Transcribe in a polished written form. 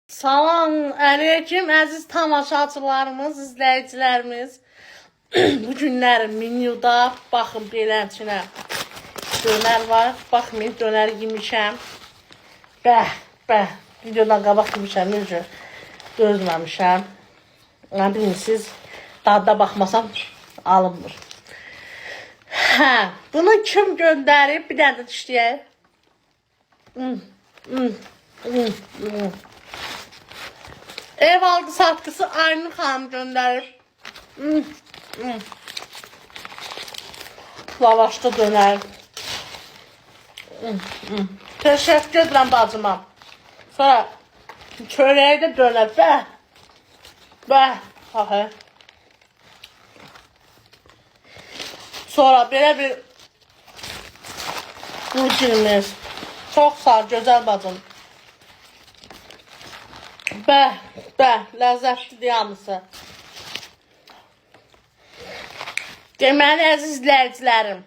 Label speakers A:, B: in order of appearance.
A: Salam aleyküm əziz tamaşaçılarımız, izləyicilərimiz. Bu günlər menyuda baxın beləçinə dönər var. Baxmayın, dönər yemişəm. Bəh, videodan qabaq yemişəm, necə dözməmişəm. Bilirsiniz, dadda baxmasam alınmır. Bunu kim göndərib? Bir dənə də dişləyək. Ev aldı satıcısı Aynur xanım gönderib. Lavaşda dönər. Teşekkür edirəm bacıma. Sonra çörəyə də dönər. Bəh. Sonra belə bir rutinimiz. Çox sağ, gözəl bacım. Bəh, ləzzətlidir hamısı. Deməli, əziz izləyicilərim,